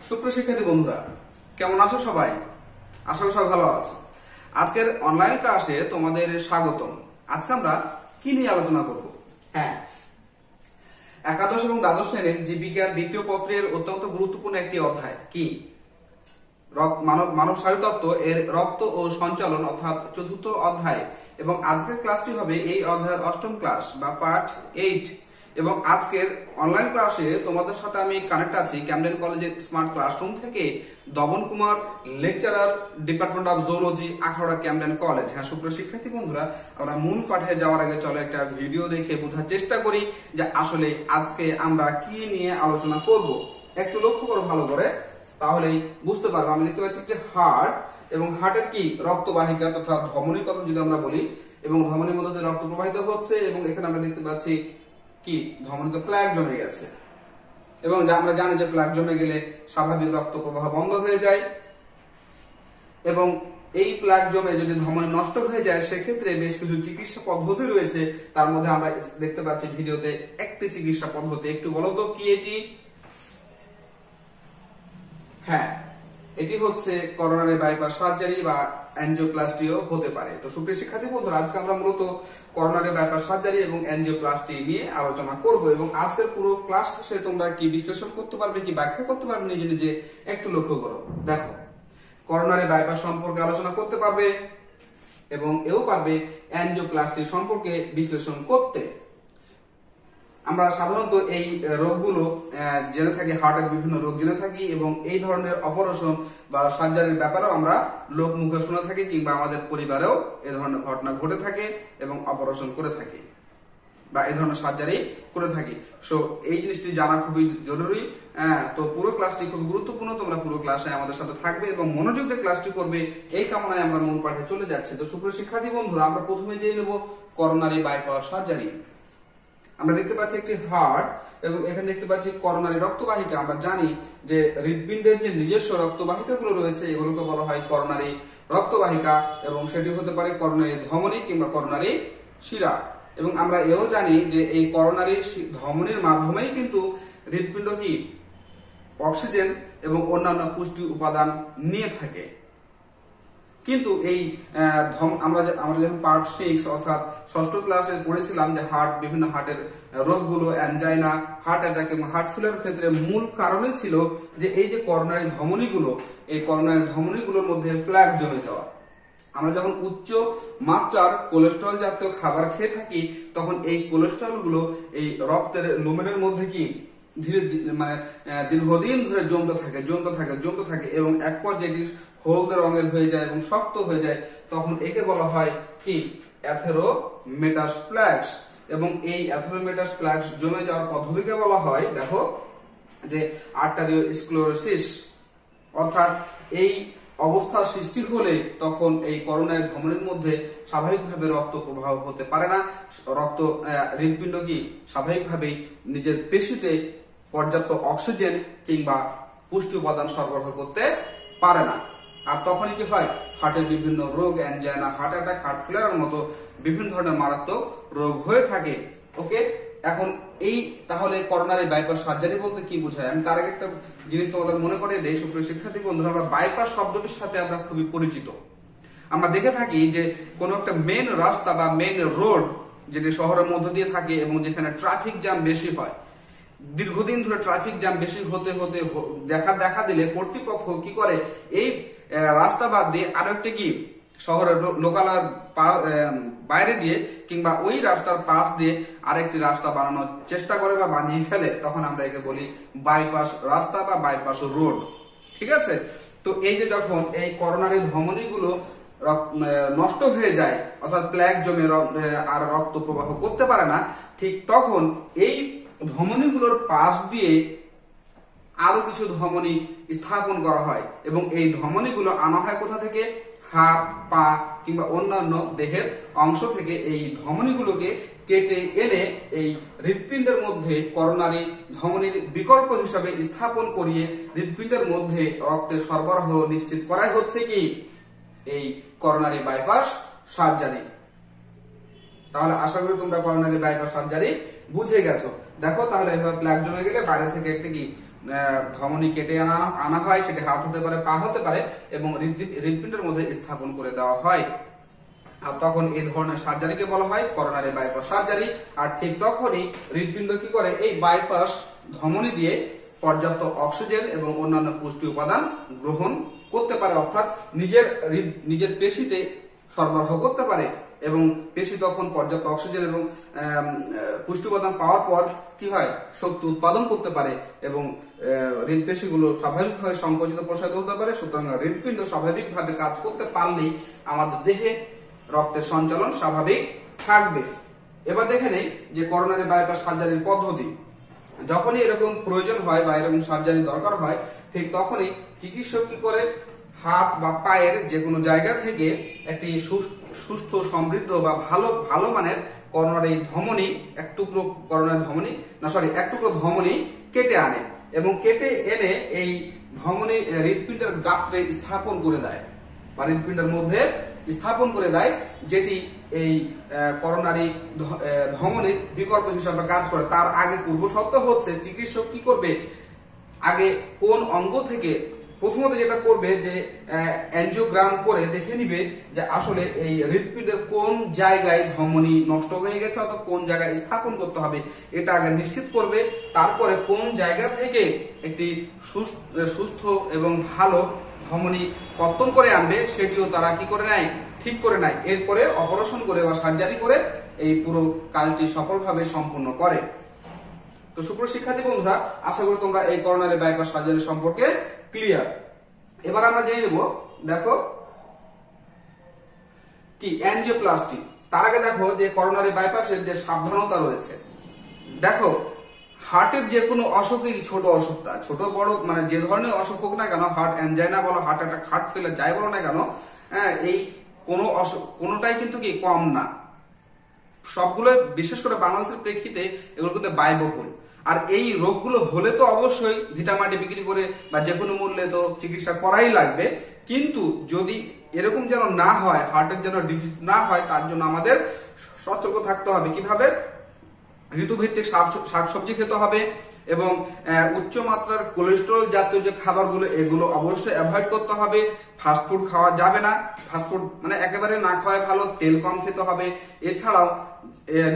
সুপ্রিয় শিক্ষার্থী বন্ধুরা, কেমন আছো সবাই? আশা করি সবাই ভালো আছো। আজকের অনলাইন ক্লাসে তোমাদের স্বাগতম। আজকে আমরা কি নিয়ে আলোচনা করব? হ্যাঁ, একাদশ এবং দ্বাদশ শ্রেণীর জীবিকার দ্বিতীয় পত্রের অত্যন্ত গুরুত্বপূর্ণ একটি অধ্যায় কি মানব শারীরতত্ত্ব এর রক্ত ও সঞ্চালন অর্থাৎ চতুর্থ অধ্যায়। এবং আজকের ক্লাসটি হবে এই অধ্যায়ের অষ্টম ক্লাস বা পার্ট 8। এবং আজকের অনলাইন ক্লাসে তোমাদের সাথে আমি কানেক্ট আছি ক্যামডেন কলেজের স্মার্ট ক্লাসরুম থেকে। দমন Kumar, lecturer, department of zoology, Akhaura Camden college. হ্যাঁ সুপ্রিয় শিক্ষার্থী বন্ধুরা, আমরা মূল পাঠে যাওয়ার আগে চলো একটা ভিডিও দেখে বোঝার চেষ্টা করি যে আসলে আজকে আমরা কি নিয়ে আলোচনা করব। একটু লক্ষ্য করো ভালো করে, তাহলেই বুঝতে পারবো। আমরা দেখতে পাচ্ছি একটি হার্ট, এবং হার্টের কি রক্তবাহিকা তথা ধমনীর কথা যদি আমরা বলি, এবং ধমনীর মধ্যে দিয়ে রক্ত প্রবাহিত হচ্ছে, এবং এখানে আমরা দেখতে পাচ্ছি কি ধমনীতে প্লাগ জমে গেছে। এবং আমরা জানি যে প্লাগ জমে গেলে স্বাভাবিক রক্ত প্রবাহ বন্ধ হয়ে যায়, এবং এই প্লাগ জমে যদি ধমনী নষ্ট হয়ে যায় সেক্ষেত্রে বেশ কিছু চিকিৎসা পদ্ধতি রয়েছে। তার মধ্যে আমরা দেখতে পাচ্ছি ভিডিওতে একটি চিকিৎসা পদ্ধতি। একটু বলো তো কি এটি? হ্যাঁ, এটি হচ্ছে করোনারি বাইপাস সার্জারি বা অ্যানজিওপ্লাস্টিও হতে পারে। তো সুপ্রিয় শিক্ষার্থী বন্ধুরা, আজকে আমরা মূলত করোনারি বাইপাস সার্জারি এবং অ্যানজিওপ্লাস্টি নিয়ে আলোচনা করব। এবং আজকের পুরো ক্লাস শেষে তোমরা কি বিশ্লেষণ করতে পারবে, কি ব্যাখ্যা করতে পারবে নিজে নিজে একটু লক্ষ্য করো। দেখো, করোনারি বাইপাস সম্পর্কে আলোচনা করতে পারবে এবং এও পারবে অ্যানজিওপ্লাস্টি সম্পর্কে বিশ্লেষণ করতে। আমরা সাধারণত এই রোগগুলো জেনে থাকি, হার্টের বিভিন্ন রোগ জেনে থাকি, এবং এই ধরনের অপারেশন বা সার্জারির ব্যাপারেও আমরা লোক মুখে শুনে থাকি, কিংবা আমাদের পরিবারেও এই ধরনের ঘটনা ঘটে থাকে এবং অপারেশন করে থাকি বা এই ধরনের সার্জারি করে থাকি। সো এই জিনিসটি জানা খুবই জরুরি। তো পুরো ক্লাসটি খুব গুরুত্বপূর্ণ। তোমরা পুরো ক্লাসে আমাদের সাথে থাকবে এবং মনোযোগ দিয়ে ক্লাসটি করবে, এই কামনায় আমরা মূল পাঠে চলে যাচ্ছি। তো সুপ্রিয় শিক্ষার্থী বন্ধুরা, আমরা প্রথমে জেনে নেব করোনারি বাইপাস সার্জারি। আমরা দেখতে পাচ্ছি একটি হার্ট, এবং এখানে দেখতে পাচ্ছি করোনারি রক্তবাহিকা। আমরা জানি যে হৃদপিণ্ডের যে নিজস্ব রক্তবাহিকা গুলো রয়েছে এগুলোকে বলা হয় করোনারি রক্তবাহিকা, এবং সেটি হতে পারে করোনারি ধমনী কিংবা করোনারি শিরা। এবং আমরা এও জানি যে এই করোনারি ধমনীর মাধ্যমেই কিন্তু হৃদপিণ্ড কি অক্সিজেন এবং অন্যান্য পুষ্টি উপাদান নিয়ে থাকে। কিন্তু এই আমরা যখন পার্ট 6 অর্থাৎ ষষ্ঠ ক্লাসে পড়েছিলাম যে বিভিন্ন হার্টের রোগগুলো, অ্যানজাইনা, হার্ট অ্যাটাক এবং হার্ট ফেলিয়ার ক্ষেত্রে মূল কারণই ছিল যে এই যে করোনারি ধমনীগুলো, এই করোনারি ধমনীগুলোর মধ্যে প্লাগ জমে যাওয়া। আমরা যখন উচ্চ মাত্রার কোলেস্ট্রল জাতীয় খাবার খেয়ে থাকি তখন এই কোলেস্ট্রল গুলো এই রক্তের লুমেনের মধ্যে কি দীর্ঘদিন ধরে জমতে থাকে এবং এক পর্যায়ে হলদে রঙের হয়ে যায় এবং শক্ত হয়ে যায়। তখন একে বলা হয় কি অ্যাথেরোমেটাসপ্লাক্স। এবং এই অ্যাথেরোমেটাসপ্লাক্স জমে যাওয়ার পদ্ধতিকে বলা হয়, দেখো, যে আর্টারিওস্ক্লেরোসিস। অর্থাৎ এই অবস্থার সৃষ্টি হলে তখন এই করোনারি ধমনীর মধ্যে স্বাভাবিকভাবে রক্ত প্রবাহ হতে পারে না। হৃদপিণ্ড কি স্বাভাবিকভাবেই নিজের পেশিতে পর্যাপ্ত অক্সিজেন কিংবা পুষ্টি উপাদান সরবরাহ করতে পারে না। আর তখনই কি হয়, হার্টের বিভিন্ন রোগ, অ্যানজাইনা, হার্ট অ্যাটাক, হার্ট ফেলিয়ারের মতো বিভিন্ন ধরনের মারাত্মক রোগ হয়ে থাকে। ওকে, এখন এই তাহলে করোনারি বাইপাস সার্জারি বলতে কি বোঝায়? আমি তার আগে একটা জিনিস তোমাদের মনে করে দেই। সুপ্রিয় শিক্ষার্থী বন্ধুরা, আমরা বাইপাস শব্দটির সাথে আমরা খুবই পরিচিত। আমরা দেখে থাকি যে কোন একটা মেন রাস্তা বা মেন রোড যেটি শহরের মধ্য দিয়ে থাকে এবং যেখানে ট্রাফিক জ্যাম বেশি হয়, দীর্ঘদিন ধরে ট্রাফিক জ্যাম বেশি হতে দেখা দিলে কর্তৃপক্ষ কি করে, এই রাস্তা বাদ দিয়ে আরো একটা কি শহরের লোকালয়ের বাইরে দিয়ে কিংবা ওই রাস্তার পাশ দিয়ে আরেকটি রাস্তা বানানোর চেষ্টা করে বা বানিয়ে ফেলে। তখন আমরা একে বলি বাইপাস রাস্তা বা বাইপাস রোড। ঠিক আছে? তো এই যে যখন এই করোনারি ধমনীগুলো নষ্ট হয়ে যায়, অর্থাৎ প্লাগ জমে আর রক্ত প্রবাহ করতে পারে না, ঠিক তখন এই ধমনীগুলোর পাশ দিয়ে আরো কিছু ধমনী স্থাপন করা হয়, এবং এই ধমনীগুলো আনা হয় কোথা থেকে? হাত, পা কিংবা অন্যান্য দেহের অংশ থেকে। এই ধমনীগুলোকে কেটে এনে এই হৃদপিণ্ডের মধ্যে করোনারি ধমনীর বিকল্প হিসাবে স্থাপন করিয়ে হৃদপিণ্ডের মধ্যে রক্তের সরবরাহ নিশ্চিত করাই হচ্ছে কি এই করোনারি বাইপাস সার্জারি। তাহলে আশা করি তোমরা করোনারি বাইপাস সার্জারি বুঝে গেছো। দেখো, তাহলে এভাবে প্লাগ জমে গেলে বাইরে থেকে একটা কি ধমনী কেটে আনা হয়, সেটি হাত হতে পারে, পা হতে পারে, এবং হৃদপিণ্ডের মধ্যে স্থাপন করে দেওয়া হয়। আর তখন এই ধরনের সার্জারিকে বলা হয় করোনারি বাইপাস সার্জারি। আর ঠিক তখনই হৃদপিণ্ড কি করে, এই বাইপাস ধমনী দিয়ে পর্যাপ্ত অক্সিজেন এবং অন্যান্য পুষ্টি উপাদান গ্রহণ করতে পারে, অর্থাৎ নিজের পেশিতে সরবরাহ করতে পারে, এবং পেশি তখন পর্যাপ্ত অক্সিজেন এবং পুষ্টি উপাদান পাওয়ার পর কি হয়, শক্তি উৎপাদন করতে পারে, এবং হৃদপেশিগুলো স্বাভাবিকভাবে সংকুচিত প্রসারিত হতে পারে। সুতরাং হৃদপিণ্ড স্বাভাবিকভাবে কাজ করতে পারলেই আমাদের দেহে রক্তের সঞ্চালন স্বাভাবিক থাকবে। এবার দেখে নেই যে করোনারি বাইপাস সার্জারির পদ্ধতি। যখনই এরকম প্রয়োজন হয় বা এরকম সার্জারি দরকার হয়, ঠিক তখনই চিকিৎসক কি করে, হাত বা পায়ের যে কোনো জায়গা থেকে একটি সুস্থ সমৃদ্ধ বা ভালো মানের করোনারি ধমনী, এক টুকরো ধমনী কেটে আনে, এবং কেটে এনে এই ধমনী হৃদপিণ্ডের গাত্রে স্থাপন করে দেয় বা হৃদপিণ্ডের মধ্যে স্থাপন করে দেয়, যেটি এই করোনারি ধমনীর বিকল্প হিসাবে কাজ করে। তার আগে পূর্ব শর্ত হচ্ছে চিকিৎসক কি করবে, আগে কোন অঙ্গ থেকে, প্রথমত যেটা করবে যে অ্যানজিওগ্রাম করে দেখে নিবে যে আসলে এই হৃদপিণ্ডের কোন জায়গায় ধমনী নষ্ট হয়ে গেছে, অর্থাৎ কোন জায়গায় স্থাপন করতে হবে এটা আগে নিশ্চিত করবে। তারপরে কোন জায়গা থেকে একটি সুস্থ এবং ভালো ধমনী কর্তন করে আনবে সেটিও তারা কি করে নেয়, ঠিক করে নেয়। এরপরে অপারেশন করে বা সার্জারি করে এই পুরো কাজটি সফলভাবে সম্পূর্ণ করে। তো সুপ্রিয় শিক্ষার্থী বন্ধুরা, আশা করি তোমরা এই করোনারি বাইপাস সার্জারি সম্পর্কে ক্লিয়ার। এবার আমরা জেনে নেব, দেখো কি অ্যানজিওপ্লাস্টি। তার আগে দেখো যে করোনারি বাইপাসের যে সাবধানতা রয়েছে। দেখো হার্টের যে কোনো অসুখই, ছোট অসুখটা, ছোট বড় মানে যে ধরনের অসুখ হোক না কেন, হার্ট অ্যানজাইনা বলো, হার্ট অ্যাটাক, হার্ট ফেলে যাই বলো না কেন, এই কোনো অসুখ কোনোটাই কিন্তু কি কম না। সবগুলো, বিশেষ করে বাংলাদেশের প্রেক্ষিতে এগুলো কিন্তু ব্যয়বহুল। আর এই রোগগুলো হলে তো অবশ্যই ভিটামাটি বিক্রি করে বা যে কোনো মূল্যে তো চিকিৎসা করাই লাগবে, কিন্তু যদি এরকম যেন না হয়, হার্টের যেন ডিজিজ না হয়, তার জন্য আমাদের সতর্ক থাকতে হবে। কিভাবে? ঋতুভিত্তিক শাকসবজি খেতে হবে, এবং উচ্চ মাত্রার কোলেস্টেরল জাতীয় যে খাবারগুলো এগুলো অবশ্যই অ্যাভয়েড করতে হবে। ফাস্টফুড খাওয়া যাবে না, ফাস্টফুড মানে একেবারে না খাওয়াই ভালো। তেল কম খেতে হবে। এছাড়াও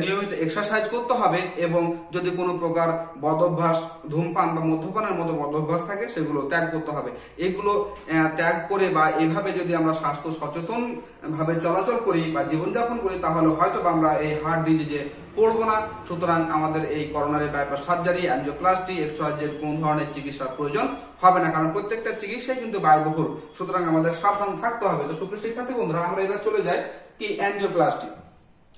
নিয়মিত এক্সারসাইজ করতে হবে, এবং যদি কোনো প্রকার বদ অভ্যাস, ধূমপান বা মদ্যপানের মতো বদ অভ্যাস থাকে সেগুলো ত্যাগ করতে হবে। এগুলো ত্যাগ করে বা এভাবে যদি আমরা স্বাস্থ্য সচেতন ভাবে চলাচল করি বা জীবনযাপন করি, তাহলে হয়তো আমরা এই হার্ট ডিজিজে পড়বো না। সুতরাং আমাদের এই coronary bypass surgery, angioplasty, XYZ কোন ধরনের চিকিৎসার প্রয়োজন হবে না, কারণ প্রত্যেকটা চিকিৎসাই কিন্তু ব্যয়বহুল। সুতরাং আমাদের সাবধান থাকতে হবে। তো সুপ্রিয় শিক্ষার্থী বন্ধুরা, আমরা এবার চলে যাই কি অ্যানজিওপ্লাস্টি।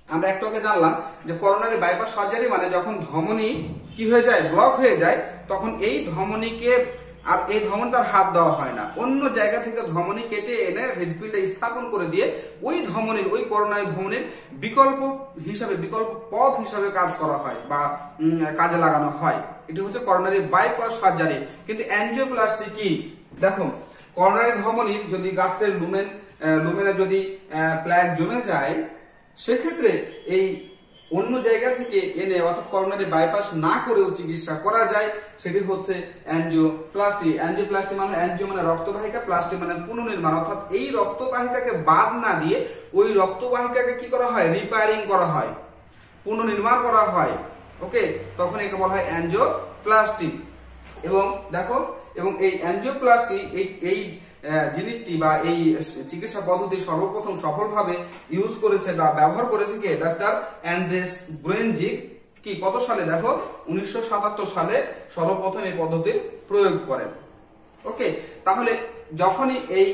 আমরা একটু আগে জানলাম যে করোনারি বাইপাস সার্জারি মানে যখন ধমনী কি হয়ে যায়, ব্লক হয়ে যায়, তখন এই ধমনীকে আর এই ধমনীটার হাত দেওয়া হয় না, অন্য জায়গা থেকে ধমনী কেটে এনে হৃদপিণ্ডে স্থাপন করে দিয়ে ওই ধমনীর, ওই করোনারি ধমনীর বিকল্প পথ হিসাবে কাজ করা হয় বা কাজে লাগানো হয়। এটি হচ্ছে করোনারি বাইপাস সার্জারি। কিন্তু অ্যানজিওপ্লাস্টি কি? দেখো, করোনারি ধমনীর যদি গাত্রের লুমেনে যদি প্ল্যাক জমে যায়, সেক্ষেত্রে এই অন্য জায়গা থেকে এনে, অর্থাৎ করোনারি বাইপাস না করেও চিকিৎসা করা যায়। সেটি হচ্ছে অ্যানজিওপ্লাস্টি। অ্যানজিওপ্লাস্টি মানে, অ্যানজিও মানে রক্তবাহিকা, প্লাস্টি মানে পুনর্নির্মাণ, অর্থাৎ এই রক্তবাহিকাকে বাদ না দিয়ে ওই রক্তবাহিকাকে কি করা হয়, রিপেয়ারিং করা হয়, পুনর্নির্মাণ করা হয়। ওকে, তখন একে বলা হয় অ্যানজিওপ্লাস্টি। এবং দেখো, এবং এই অ্যানজিওপ্লাস্টি এই জিনিসটি বা এই চিকিৎসা পদ্ধতি সর্বপ্রথম সফলভাবে ইউজ করেছে বা ব্যবহার করেছে কে? Doctor Andrés গ্রেনজিক। কি কত সালে? দেখো 1977 সালে সর্বপ্রথম এই পদ্ধতির প্রয়োগ করেন। ওকে, তাহলে যখনই এই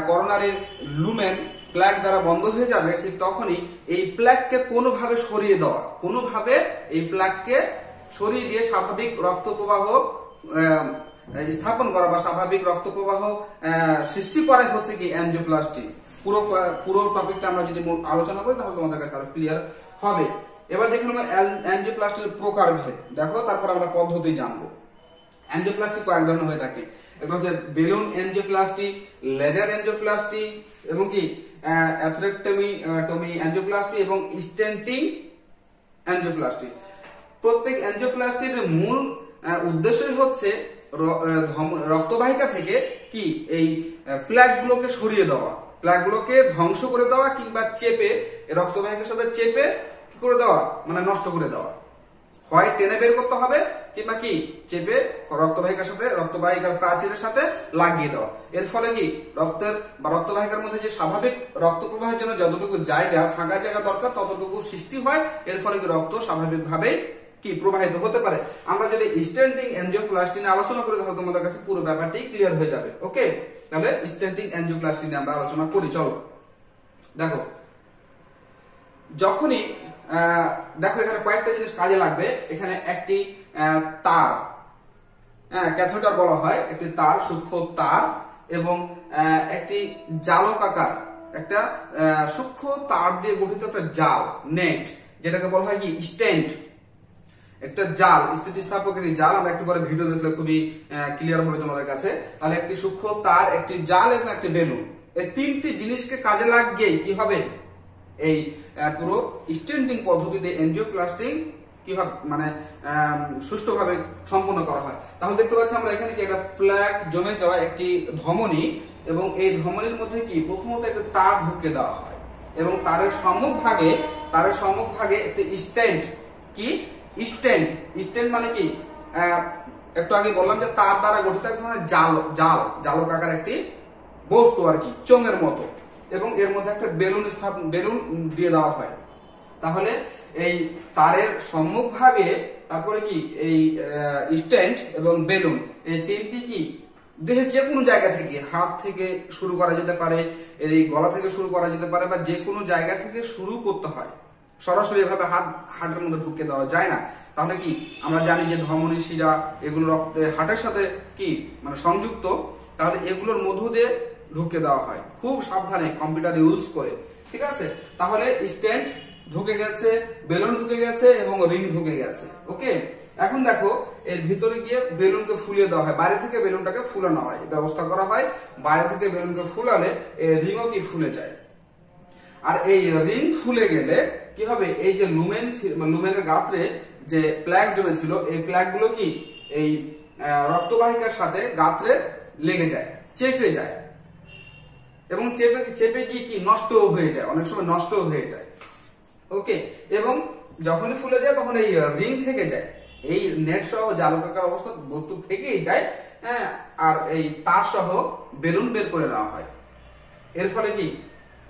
করোনারির লুমেন প্ল্যাক দ্বারা বন্ধ হয়ে যাবে, ঠিক তখনই এই প্ল্যাককে কোনোভাবে সরিয়ে দেওয়া, কোনোভাবে এই প্ল্যাককে সরিয়ে দিয়ে স্বাভাবিক রক্ত প্রবাহ স্থাপন করা বা স্বাভাবিক রক্ত প্রবাহ সৃষ্টি করা হচ্ছে কি অ্যানজিওপ্লাস্টি। পুরো টপিকটা আমরা যদি আলোচনা করি তাহলে তোমাদের কাছে আরো ক্লিয়ার হবে। এবার দেখুন আমরা অ্যানজিওপ্লাস্টির প্রকারভেদ, দেখো, তারপর আমরা পদ্ধতি জানবো। অ্যানজিওপ্লাস্টি কয়েক ধরনের হয়ে থাকে। এটা হচ্ছে বেলুন অ্যানজিওপ্লাস্টি, লেজার অ্যানজিওপ্লাস্টি, এবং কি অ্যাথ্রেক্টমি অ্যানজিওপ্লাস্টি এবং স্টেন্টিং অ্যানজিওপ্লাস্টি। প্রত্যেক অ্যানজিওপ্লাস্টির মূল উদ্দেশ্যই হচ্ছে রক্তবাহিকা থেকে কি এই ফ্ল্যাগ গুলোকে সরিয়ে দেওয়া, ফ্ল্যাগ গুলোকে ধ্বংস করে দেওয়া কিংবা চেপে রক্তবাহিকার সাথে চেপে কি করে দেওয়া, মানে নষ্ট করে দেওয়া। হয় টেনে বের করতে হবে কিংবা কি চেপে রক্তবাহিকার সাথে, রক্তবাহিকার প্রাচীরের সাথে লাগিয়ে দেওয়া। এর ফলে কি রক্তের বা রক্তবাহিকার মধ্যে যে স্বাভাবিক রক্ত প্রবাহের জন্য যতটুকু জায়গা, ফাঁকা জায়গা দরকার ততটুকু সৃষ্টি হয়। এর ফলে কি রক্ত স্বাভাবিকভাবে কি প্রবাহিত হতে পারে। আমরা যদি স্টেন্টিং এনজিওপ্লাস্টি নিয়ে আলোচনা করি তাহলে তোমাদের কাছে পুরো ব্যাপারটি ক্লিয়ার হয়ে যাবে। ওকে, তাহলে স্টেন্টিং এনজিওপ্লাস্টি নিয়ে আমরা আলোচনা করি। চলো দেখো, যখনই দেখো এখানে কয়েকটা জিনিস কাজে লাগবে। এখানে একটি তার, ক্যাথেটার বলা হয়, একটি তার, সূক্ষ্ম তার এবং একটি জালকাকার একটা সূক্ষ্ম তার দিয়ে গঠিত একটা জাল, নেট, যেটাকে বলা হয় কি স্টেন্ট, একটা জাল, স্থিতিস্থাপক একটি জাল। আমরা একটু পরে ভিডিও দেখলে খুবই ক্লিয়ার হবে তোমাদের কাছে। তাহলে একটি সূক্ষ্ম তার, একটি জাল এবং একটি বেলুন, এই তিনটি জিনিসকে কাজে লাগিয়ে কি হবে এই পুরো স্টেন্টিং পদ্ধতিতে এনজিওপ্লাস্টি কিভাবে মানে সুষ্ঠুভাবে সম্পন্ন করা হয়। তাহলে দেখতে পাচ্ছি আমরা এখানে কি একটা ফ্ল্যাগ জমে যাওয়া একটি ধমনী, এবং এই ধমনীর মধ্যে কি প্রথমত একটা তার ঢুকিয়ে দেওয়া হয় এবং তারের সম্মুখভাগে একটি স্ট্যান্ড, কি স্ট্যান্ড, স্ট্যান্ড মানে কি একটু আগে বললাম যে তার দ্বারা গঠিত এক ধরনের জালকাকার একটি বস্তু আর কি, চোঙের মতো, এবং এর মধ্যে একটা বেলুন দিয়ে দেওয়া হয়। তাহলে এই তারের সম্মুখভাগে তারপরে কি এই স্ট্যান্ড এবং বেলুন, এই তিনটি কি দেহের যে কোনো জায়গা থেকে, হাত থেকে শুরু করা যেতে পারে, এই গলা থেকে শুরু করা যেতে পারে, বা যে কোনো জায়গা থেকে শুরু করতে হয়। সরাসরি এভাবে হার্টের মধ্যে ঢুকে দেওয়া যায় না। তাহলে কি আমরা জানি যে ধমনী শিরা এগুলো হার্টের সাথে কি মানে সংযুক্ত, তাহলে এগুলোর মধ্য দিয়ে ঢুকে দেওয়া হয় খুব সাবধানে কম্পিউটার ইউজ করে। ঠিক আছে, তাহলে স্ট্যান্ড ঢুকে গেছে, বেলুন ঢুকে গেছে এবং রিং ঢুকে গেছে। ওকে, এখন দেখো এর ভিতরে গিয়ে বেলুনকে ফুলিয়ে দেওয়া হয়, বাইরে থেকে বেলুনটাকে ফুলানো হয়, ব্যবস্থা করা হয়। বাইরে থেকে বেলুনকে ফুলালে এই রিংও কি ফুলে যায়। আর এই রিং ফুলে গেলে কি হবে, এই যে লুমেনের গাত্রে যে প্লাগ জমে ছিল, এই প্লাগ গুলো কি এই রক্তবাহিকার সাথে গাত্রে লেগে যায়, চেপে যায়, এবং চেপে গিয়ে কি নষ্ট হয়ে যায়, অনেক সময় নষ্ট হয়ে যায়। ওকে, এবং যখনই ফুলে যায় তখন এই রিং থেকে যায়, এই নেট সহ জালকাকার অবস্থা বস্তু থেকেই যায়, হ্যাঁ, আর এই তার সহ বেলুন বের করে নেওয়া হয়। এর ফলে কি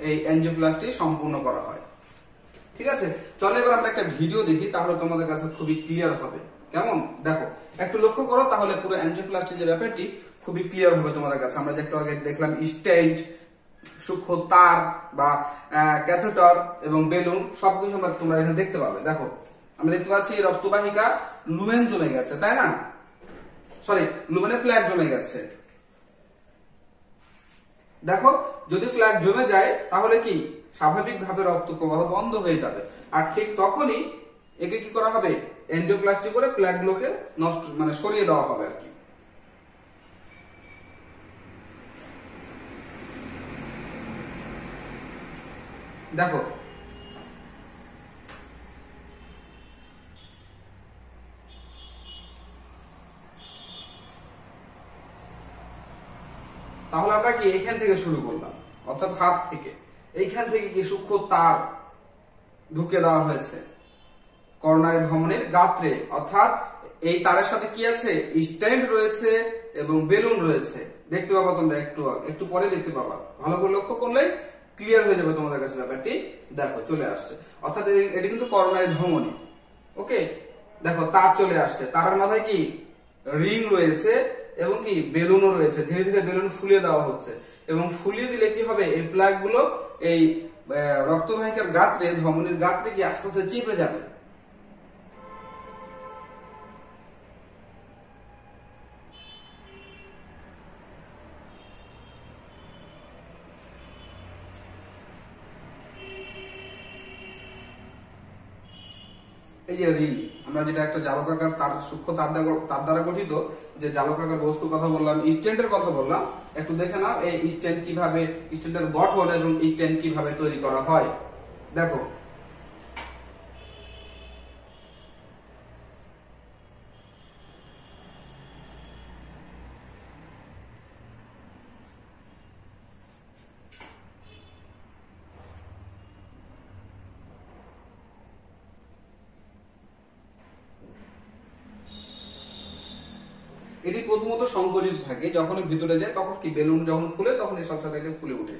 এই এনজিওপ্লাস্টি সম্পূর্ণ করা হয়। ঠিক আছে, চলো এবার আমরা একটা ভিডিও দেখি, তাহলে তোমাদের কাছে খুবই ক্লিয়ার হবে। কেমন, দেখো একটু লক্ষ্য করো, তাহলে পুরো এনজিওপ্লাস্টি যে ব্যাপারটি খুবই ক্লিয়ার হবে তোমাদের কাছে। আমরা যে একটু আগে দেখলাম স্টেন্ট, সূক্ষ্ম তার বা ক্যাথেটার এবং বেলুন, সবকিছু তোমরা এখানে দেখতে পাবে। দেখো আমরা দেখতে পাচ্ছি রক্তবাহিকা লুমেন জমে গেছে, তাই না, সরি লুমেনে ফ্ল্যাগ জমে গেছে। দেখো যদি ফ্ল্যাগ জমে যায় তাহলে কি স্বাভাবিকভাবে রক্ত প্রবাহ বন্ধ হয়ে যাবে, আর ঠিক তখনই একে কি করা হবে, এনজিওপ্লাস্টি করে ফ্ল্যাগ গুলোকে নষ্ট মানে সরিয়ে দেওয়া হবে আর কি। দেখো তাহলে আমরা কি এখান থেকে শুরু করলাম, অর্থাৎ হাত থেকে, এইখান থেকে কি সূক্ষ্ম তার ঢুকে দেওয়া হয়েছে করোনারি ধমনীর গাত্রে, অর্থাৎ এই তারের সাথে কি আছে, স্ট্যান্ড রয়েছে এবং বেলুন রয়েছে। দেখতে পাবা তোমরা একটু পরে দেখতে পাবা, ভালো করে লক্ষ্য করলে ক্লিয়ার হয়ে যাবে তোমাদের কাছে ব্যাপারটি। দেখো চলে আসছে, অর্থাৎ এটি কিন্তু করোনারি ধমনী। ওকে, দেখো তার চলে আসছে, তারের মাথায় কি রিং রয়েছে এবং কি বেলুনও রয়েছে। ধীরে ধীরে বেলুন ফুলিয়ে দেওয়া হচ্ছে, এবং ফুলিয়ে দিলে কি হবে, এই প্লাগ গুলো এই রক্তবাহিকার গাত্রে, ধমনীর গাত্রে কি আস্তে আস্তে চেপে যাবে। এই যে রিং, আমরা যেটা একটা জালকাকার তার, সূক্ষ্ম তার দ্বারা গঠিত যে জালকাকার বস্তুর কথা বললাম, স্ট্যান্ডের কথা বললাম, একটু দেখে নাও এই স্ট্যান্ড কিভাবে, স্ট্যান্ডের গঠন এবং স্ট্যান্ড কিভাবে তৈরি করা হয়। দেখো এটি প্রথমত সংকুচিত থাকে, যখন ভিতরে যায় তখন কি বেলুন যখন ফুলে তখন এর সাথে সাথে এটা ফুলে ওঠে।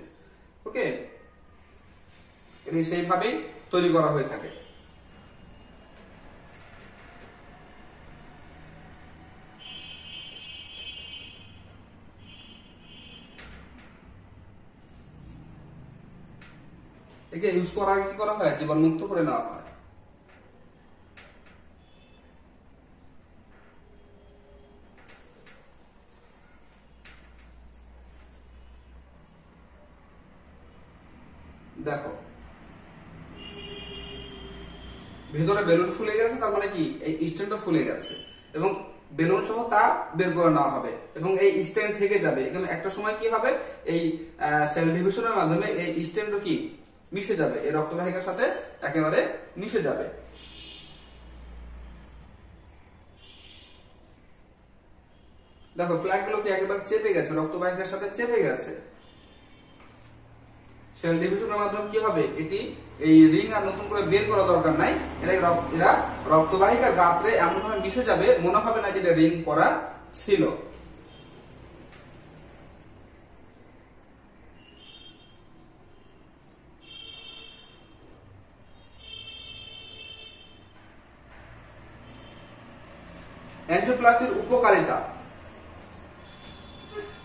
ওকে, এটি সেইভাবেই তৈরি করা হয়ে থাকে। একে ইউজ করার আগে কি করা হয়, জীবাণুমুক্ত করে নেওয়া হয়। দেখো ভেতরে বেলুন ফুলে গেছে, তার মানে কি এই স্ট্যান্ডটা ফুলে গেছে এবং বেলুন সহ তা বের করে নেওয়া হবে এবং এই স্ট্যান্ড থেকে যাবে। কিন্তু একটা সময় কি হবে, এই সেল ডিভিশনের মাধ্যমে এই স্ট্যান্ডও কি মিশে যাবে, এই রক্তবাহিকার সাথে একেবারে মিশে যাবে। দেখো প্লাগ গুলো কি একেবারে চেপে গেছে, রক্তবাহিকার সাথে চেপে গেছে। সেল ডিভিশনের মাধ্যমে কি হবে, এটি এই রিং আর নতুন করে বের করা দরকার নাই, এরা রক্তবাহিকার গাত্রে এমন ভাবে মিশে যাবে মনে হবে না যে এটা রিং করা ছিল। অ্যানজিওপ্লাস্টির উপকারিতা।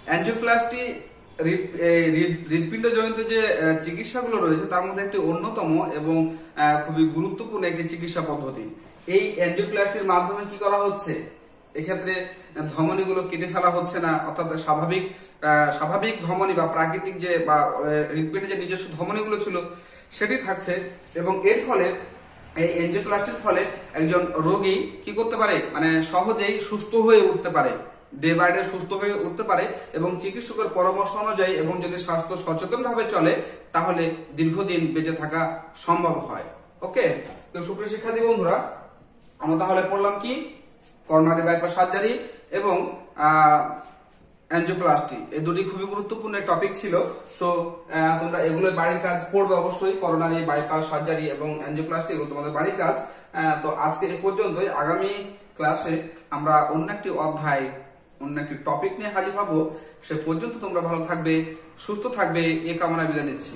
অ্যানজিওপ্লাস্টি হৃদপিণ্ড জনিত যে চিকিৎসাগুলো রয়েছে তার মধ্যে একটি অন্যতম এবং খুবই গুরুত্বপূর্ণ একটি চিকিৎসা পদ্ধতি। এই অ্যানজিওপ্লাস্টির মাধ্যমে কি করা হচ্ছে, এক্ষেত্রে ধমনীগুলো কেটে ফেলা হচ্ছে না, অর্থাৎ স্বাভাবিক ধমনী বা প্রাকৃতিক যে বা হৃদপিণ্ডের যে নিজস্ব ধমনীগুলো ছিল সেটি থাকছে এবং এর ফলে এই অ্যানজিওপ্লাস্টির ফলে একজন রোগী কি করতে পারে, মানে সহজেই সুস্থ হয়ে উঠতে পারে, ডে বাই ডে সুস্থ হয়ে উঠতে পারে এবং চিকিৎসকের পরামর্শ অনুযায়ী এবং যদি স্বাস্থ্য সচেতন ভাবে চলে তাহলে দীর্ঘদিন বেঁচে থাকা সম্ভব হয়। ওকে, তো সুপ্রিয় শিক্ষার্থী বন্ধুরা, আমরা তাহলে পড়লাম কি করোনারি বাইপাস সার্জারি এবং অ্যানজিওপ্লাস্টি, এই দুটি খুবই গুরুত্বপূর্ণ টপিক ছিল। সো তোমরা এগুলো বাড়ির কাজ পড়বে অবশ্যই, করোনারি বাইপাস সার্জারি এবং অ্যানজিওপ্লাস্টি এগুলো তোমাদের বাড়ির কাজ। তো আজকে এ পর্যন্তই, আগামী ক্লাসে আমরা অন্য একটি অধ্যায় অন্য একটি টপিক নিয়ে হাজির হব। সে পর্যন্ত তোমরা ভালো থাকবে, সুস্থ থাকবে, এ কামনা বিদায় নিচ্ছি।